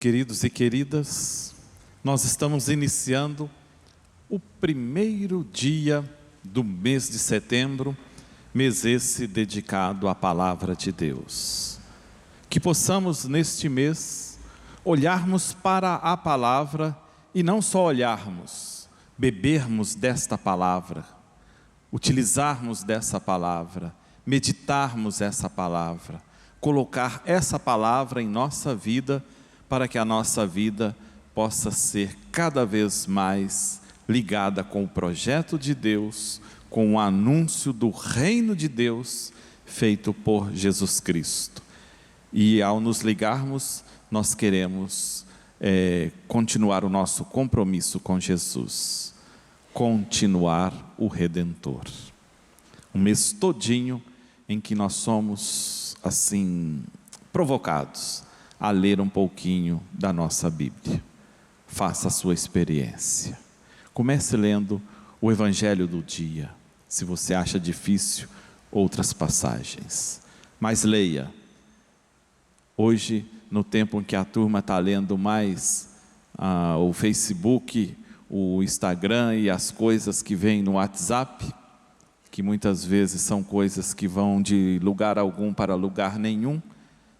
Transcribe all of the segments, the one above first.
Queridos e queridas, nós estamos iniciando o primeiro dia do mês de setembro, mês esse dedicado à Palavra de Deus. Que possamos neste mês olharmos para a Palavra e não só olharmos, bebermos desta Palavra, utilizarmos dessa Palavra, meditarmos essa Palavra, colocar essa Palavra em nossa vida, para que a nossa vida possa ser cada vez mais ligada com o projeto de Deus, com o anúncio do reino de Deus feito por Jesus Cristo. E ao nos ligarmos, nós queremos continuar o nosso compromisso com Jesus, continuar o Redentor. Um mês todinho em que nós somos assim provocados a ler um pouquinho da nossa Bíblia. Faça a sua experiência. Comece lendo o Evangelho do dia. Se você acha difícil, outras passagens. Mas leia. Hoje, no tempo em que a turma está lendo mais o Facebook, o Instagram e as coisas que vêm no WhatsApp, que muitas vezes são coisas que vão de lugar algum para lugar nenhum,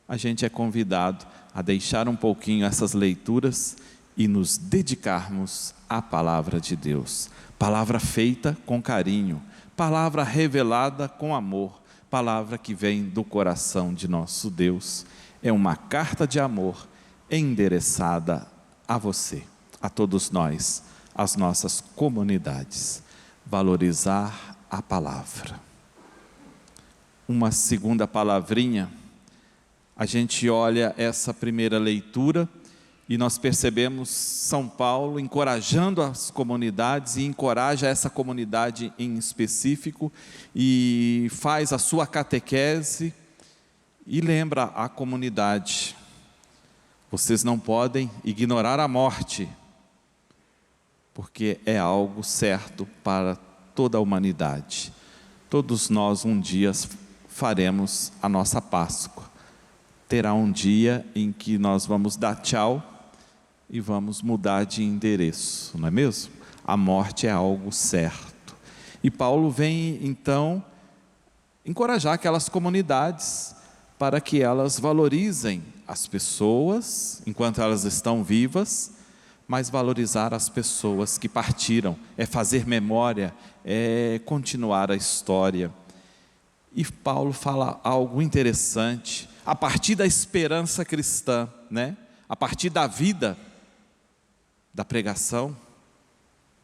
a gente é convidado a deixar um pouquinho essas leituras e nos dedicarmos à Palavra de Deus. Palavra feita com carinho, palavra revelada com amor, palavra que vem do coração de nosso Deus. É uma carta de amor endereçada a você, a todos nós, às nossas comunidades. Valorizar a palavra. Uma segunda palavrinha. A gente olha essa primeira leitura e nós percebemos São Paulo encorajando as comunidades e encoraja essa comunidade em específico e faz a sua catequese e lembra a comunidade: vocês não podem ignorar a morte, porque é algo certo para toda a humanidade. Todos nós um dia faremos a nossa Páscoa. Terá um dia em que nós vamos dar tchau e vamos mudar de endereço, não é mesmo? A morte é algo certo. E Paulo vem então encorajar aquelas comunidades para que elas valorizem as pessoas enquanto elas estão vivas, mas valorizar as pessoas que partiram, é fazer memória, é continuar a história. E Paulo fala algo interessante, a partir da esperança cristã, né? A partir da vida, da pregação,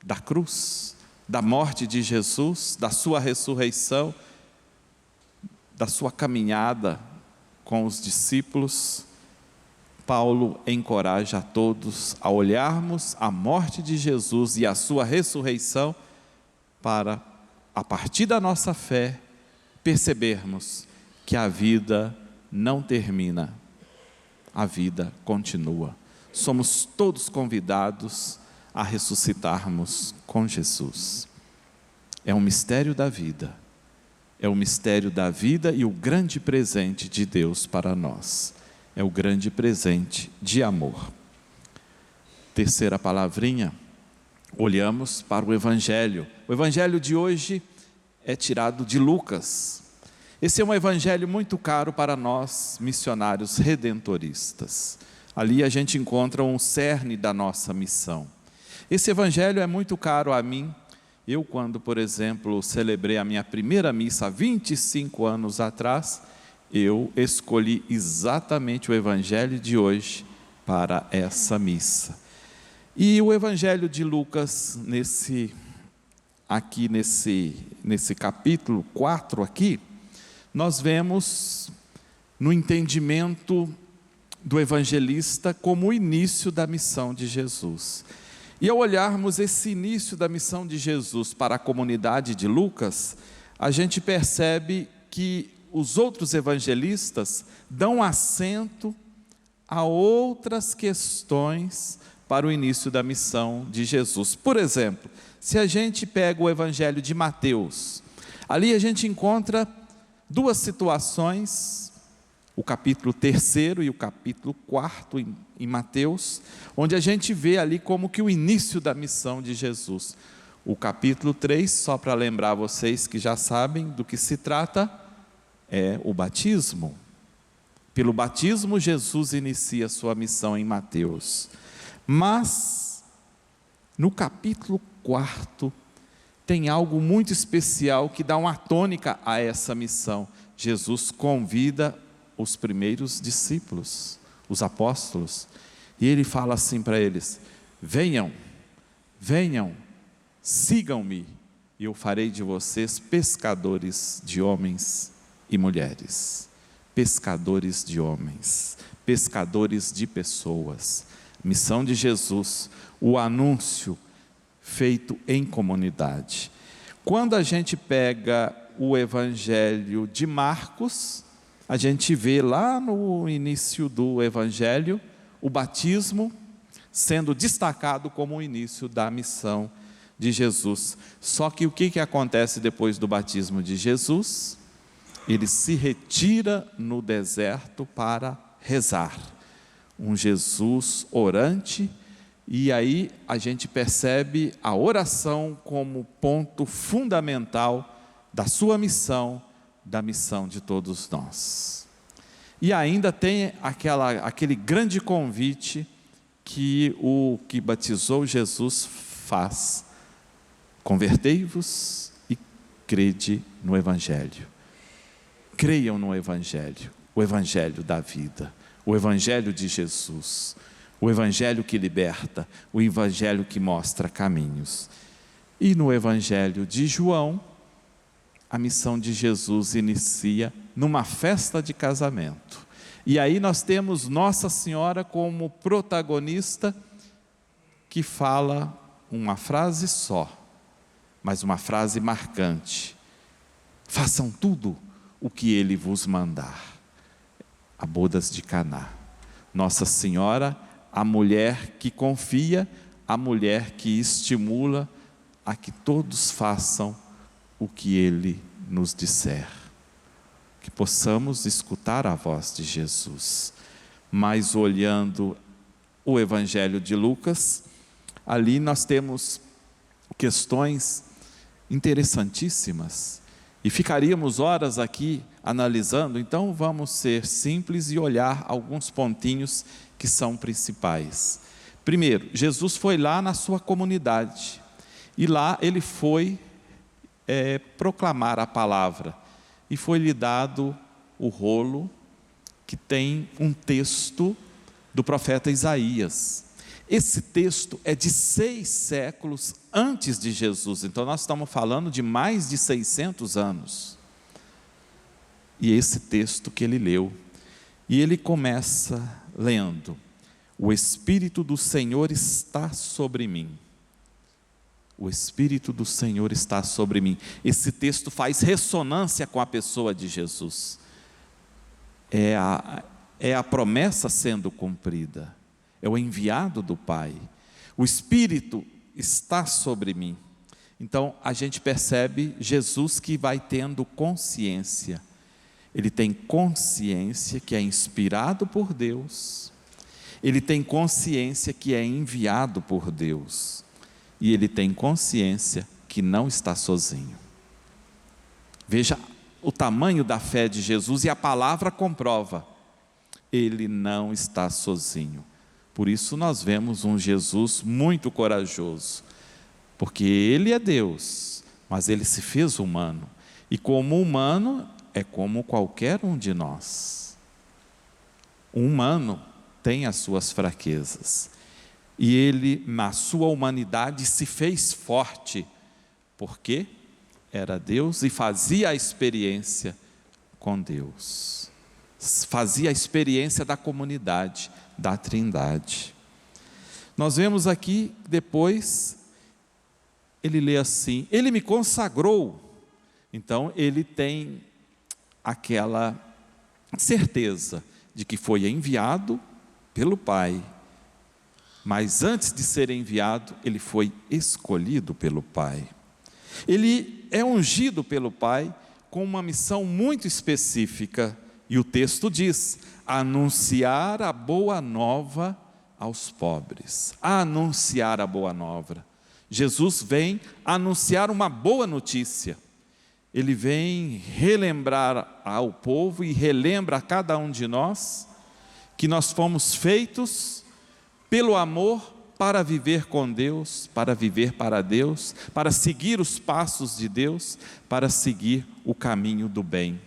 da cruz, da morte de Jesus, da sua ressurreição, da sua caminhada com os discípulos. Paulo encoraja a todos a olharmos a morte de Jesus e a sua ressurreição para, a partir da nossa fé, percebermos que a vida não termina, a vida continua. Somos todos convidados a ressuscitarmos com Jesus. É um mistério da vida, é o mistério da vida e o grande presente de Deus para nós, é o grande presente de amor. Terceira palavrinha, olhamos para o Evangelho. O Evangelho de hoje é tirado de Lucas. Esse é um evangelho muito caro para nós, missionários redentoristas. Ali a gente encontra um cerne da nossa missão. Esse evangelho é muito caro a mim. Eu, quando, por exemplo, celebrei a minha primeira missa há 25 anos atrás, eu escolhi exatamente o evangelho de hoje para essa missa. E o evangelho de Lucas, nesse capítulo 4 aqui, nós vemos no entendimento do evangelista como o início da missão de Jesus. E ao olharmos esse início da missão de Jesus para a comunidade de Lucas, a gente percebe que os outros evangelistas dão assento a outras questões para o início da missão de Jesus. Por exemplo, se a gente pega o evangelho de Mateus, ali a gente encontra duas situações, o capítulo 3º e o capítulo 4º em Mateus, onde a gente vê ali como que o início da missão de Jesus. O capítulo 3, só para lembrar vocês que já sabem do que se trata, é o batismo. Pelo batismo, Jesus inicia a sua missão em Mateus. Mas, no capítulo 4, tem algo muito especial que dá uma tônica a essa missão. Jesus convida os primeiros discípulos, os apóstolos, e ele fala assim para eles: venham, sigam-me, e eu farei de vocês pescadores de homens e mulheres. Pescadores de homens, pescadores de pessoas. Missão de Jesus, o anúncio feito em comunidade. Quando a gente pega o Evangelho de Marcos, a gente vê lá no início do Evangelho o batismo sendo destacado como o início da missão de Jesus. Só que o que acontece depois do batismo de Jesus? Ele se retira no deserto para rezar. Um Jesus orante, e aí a gente percebe a oração como ponto fundamental da sua missão, da missão de todos nós. E ainda tem aquele grande convite que o que batizou Jesus faz: convertei-vos e crede no Evangelho. Creiam no Evangelho, o Evangelho da vida, o Evangelho de Jesus, o Evangelho que liberta, o Evangelho que mostra caminhos. E no Evangelho de João, a missão de Jesus inicia numa festa de casamento. E aí nós temos Nossa Senhora como protagonista, que fala uma frase só, mas uma frase marcante: façam tudo o que Ele vos mandar. A bodas de Caná. Nossa Senhora, a mulher que confia, a mulher que estimula a que todos façam o que Ele nos disser. Que possamos escutar a voz de Jesus. Mas olhando o Evangelho de Lucas, ali nós temos questões interessantíssimas. E ficaríamos horas aqui analisando, então vamos ser simples e olhar alguns pontinhos que são principais. Primeiro, Jesus foi lá na sua comunidade, e lá ele foi proclamar a palavra, e foi-lhe dado o rolo que tem um texto do profeta Isaías. Esse texto é de 6 séculos antes de Jesus, então nós estamos falando de mais de 600 anos. E esse texto que ele leu, e ele começa lendo: o Espírito do Senhor está sobre mim. O Espírito do Senhor está sobre mim. Esse texto faz ressonância com a pessoa de Jesus. É a promessa sendo cumprida. É o enviado do Pai. O Espírito está sobre mim. Então a gente percebe Jesus que vai tendo consciência. Ele tem consciência que é inspirado por Deus. Ele tem consciência que é enviado por Deus. E ele tem consciência que não está sozinho. Veja o tamanho da fé de Jesus, e a palavra comprova: ele não está sozinho. Por isso nós vemos um Jesus muito corajoso, porque ele é Deus, mas ele se fez humano, e como humano é como qualquer um de nós. Um humano tem as suas fraquezas, e ele na sua humanidade se fez forte, porque era Deus e fazia a experiência com Deus, fazia a experiência da comunidade, da Trindade. Nós vemos aqui depois, ele lê assim: ele me consagrou. Então ele tem aquela certeza de que foi enviado pelo Pai, mas antes de ser enviado, ele foi escolhido pelo Pai. Ele é ungido pelo Pai com uma missão muito específica, e o texto diz: anunciar a boa nova aos pobres, a anunciar a boa nova. Jesus vem anunciar uma boa notícia. Ele vem relembrar ao povo e relembra a cada um de nós que nós fomos feitos pelo amor para viver com Deus, para viver para Deus, para seguir os passos de Deus, para seguir o caminho do bem.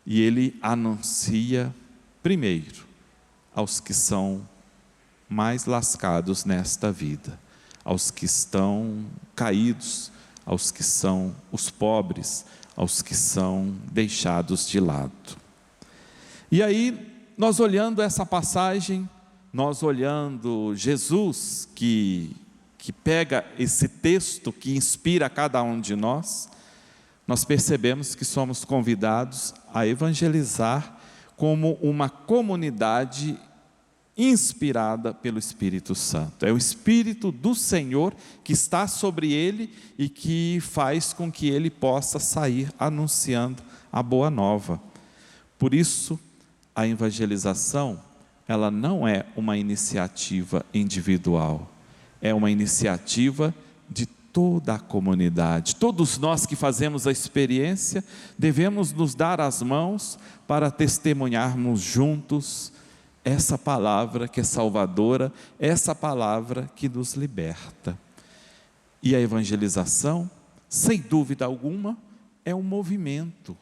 E ele anuncia primeiro aos que são mais lascados nesta vida, aos que estão caídos, aos que são os pobres, aos que são deixados de lado. E aí, nós olhando essa passagem, nós olhando Jesus, que pega esse texto que inspira cada um de nós percebemos que somos convidados a evangelizar como uma comunidade inspirada pelo Espírito Santo. É o Espírito do Senhor que está sobre ele e que faz com que ele possa sair anunciando a boa nova. Por isso, a evangelização, ela não é uma iniciativa individual, é uma iniciativa de toda a comunidade. Todos nós que fazemos a experiência, devemos nos dar as mãos para testemunharmos juntos essa palavra que é salvadora, essa palavra que nos liberta. E a evangelização, sem dúvida alguma, é um movimento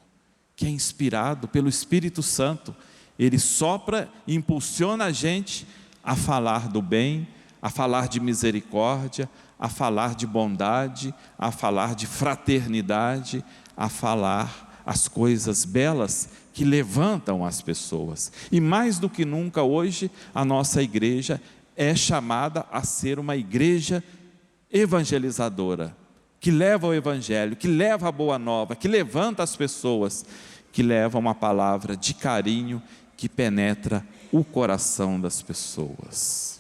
que é inspirado pelo Espírito Santo. Ele sopra e impulsiona a gente a falar do bem, a falar de misericórdia, a falar de bondade, a falar de fraternidade, a falar as coisas belas que levantam as pessoas. E mais do que nunca hoje, a nossa igreja é chamada a ser uma igreja evangelizadora, que leva o evangelho, que leva a boa nova, que levanta as pessoas, que leva uma palavra de carinho que penetra o coração das pessoas.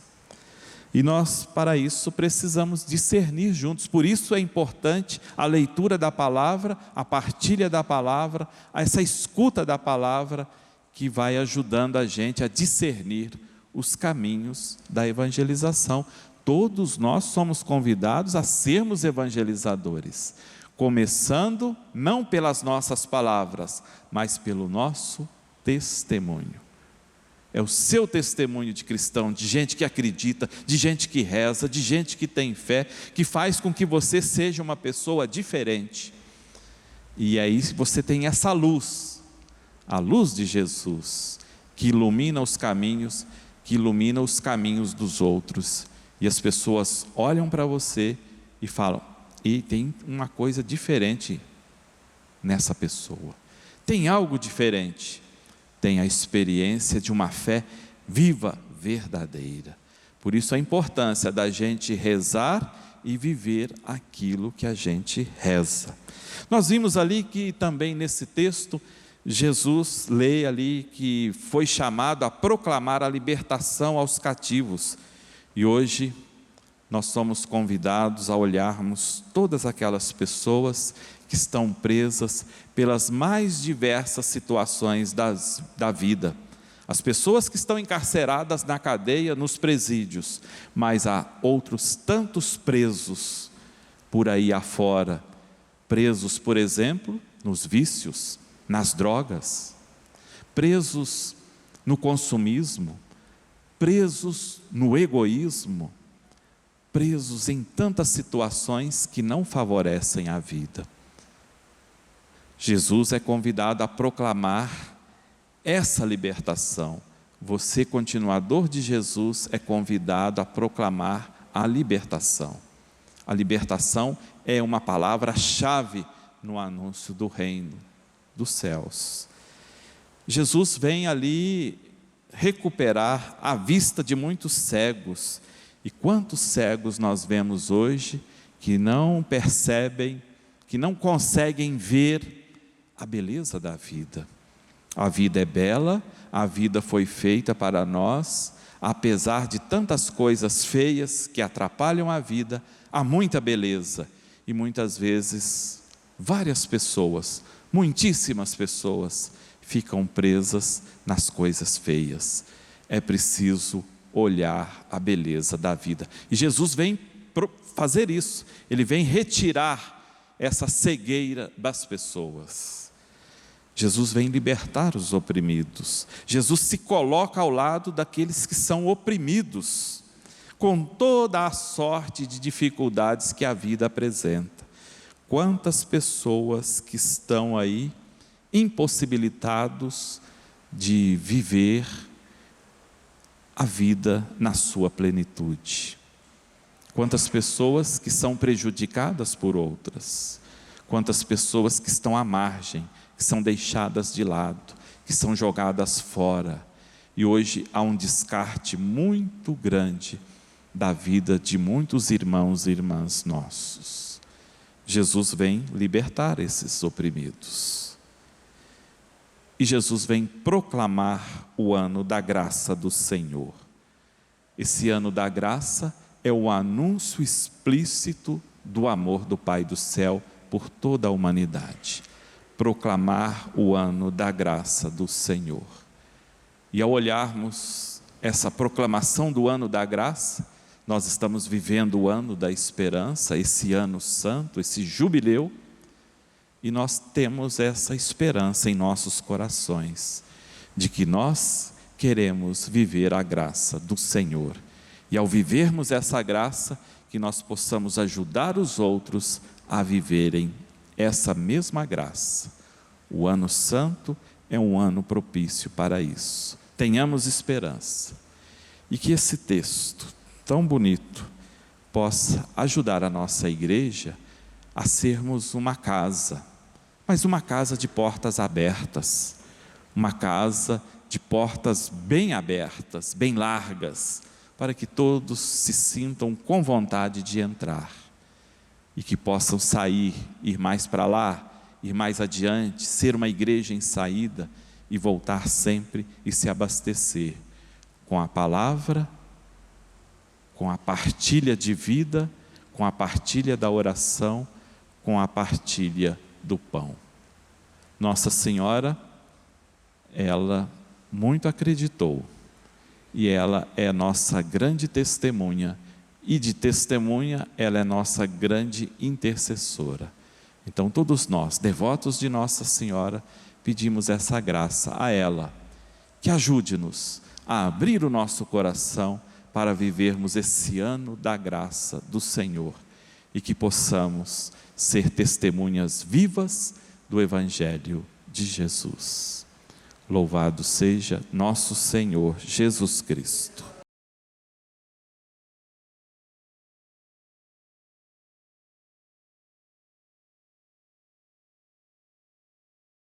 E nós, para isso, precisamos discernir juntos. Por isso é importante a leitura da palavra, a partilha da palavra, essa escuta da palavra, que vai ajudando a gente a discernir os caminhos da evangelização. Todos nós somos convidados a sermos evangelizadores, começando não pelas nossas palavras, mas pelo nosso testemunho. É o seu testemunho de cristão, de gente que acredita, de gente que reza, de gente que tem fé, que faz com que você seja uma pessoa diferente. E aí você tem essa luz, a luz de Jesus, que ilumina os caminhos, que ilumina os caminhos dos outros. E as pessoas olham para você e falam: e tem uma coisa diferente nessa pessoa, tem algo diferente. Tem a experiência de uma fé viva, verdadeira. Por isso a importância da gente rezar e viver aquilo que a gente reza. Nós vimos ali que também nesse texto, Jesus lê ali que foi chamado a proclamar a libertação aos cativos. E hoje nós somos convidados a olharmos todas aquelas pessoas que estão presas pelas mais diversas situações da vida. As pessoas que estão encarceradas na cadeia, nos presídios, mas há outros tantos presos por aí afora, presos, por exemplo, nos vícios, nas drogas, presos no consumismo, presos no egoísmo, presos em tantas situações que não favorecem a vida. Jesus é convidado a proclamar essa libertação. Você, continuador de Jesus, é convidado a proclamar a libertação. A libertação é uma palavra-chave no anúncio do reino dos céus. Jesus vem ali recuperar a vista de muitos cegos. E quantos cegos nós vemos hoje que não percebem, que não conseguem ver a beleza da vida. A vida é bela, a vida foi feita para nós, apesar de tantas coisas feias que atrapalham a vida, há muita beleza. E muitas vezes, várias pessoas, muitíssimas pessoas, ficam presas nas coisas feias. É preciso olhar a beleza da vida. E Jesus vem fazer isso, Ele vem retirar essa cegueira das pessoas. Jesus vem libertar os oprimidos. Jesus se coloca ao lado daqueles que são oprimidos, com toda a sorte de dificuldades que a vida apresenta. Quantas pessoas que estão aí impossibilitados de viver a vida na sua plenitude. Quantas pessoas que são prejudicadas por outras. Quantas pessoas que estão à margem, que são deixadas de lado, que são jogadas fora. E hoje há um descarte muito grande da vida de muitos irmãos e irmãs nossos. Jesus vem libertar esses oprimidos. E Jesus vem proclamar o ano da graça do Senhor. Esse ano da graça é o anúncio explícito do amor do Pai do céu por toda a humanidade. Proclamar o ano da graça do Senhor. E ao olharmos essa proclamação do ano da graça, nós estamos vivendo o ano da esperança, esse ano santo, esse jubileu, e nós temos essa esperança em nossos corações, de que nós queremos viver a graça do Senhor. E ao vivermos essa graça, que nós possamos ajudar os outros a viverem essa mesma graça. O ano santo é um ano propício para isso. Tenhamos esperança. E que esse texto tão bonito possa ajudar a nossa igreja a sermos uma casa, mas uma casa de portas abertas, uma casa de portas bem abertas, bem largas, para que todos se sintam com vontade de entrar e que possam sair, ir mais para lá, ir mais adiante, ser uma igreja em saída e voltar sempre e se abastecer com a palavra, com a partilha de vida, com a partilha da oração, com a partilha do pão. Nossa Senhora, ela muito acreditou, e ela é nossa grande testemunha, e de testemunha ela é nossa grande intercessora. Então todos nós, devotos de Nossa Senhora, pedimos essa graça a ela, que ajude-nos a abrir o nosso coração para vivermos esse ano da graça do Senhor e que possamos ser testemunhas vivas do Evangelho de Jesus. Louvado seja nosso Senhor Jesus Cristo.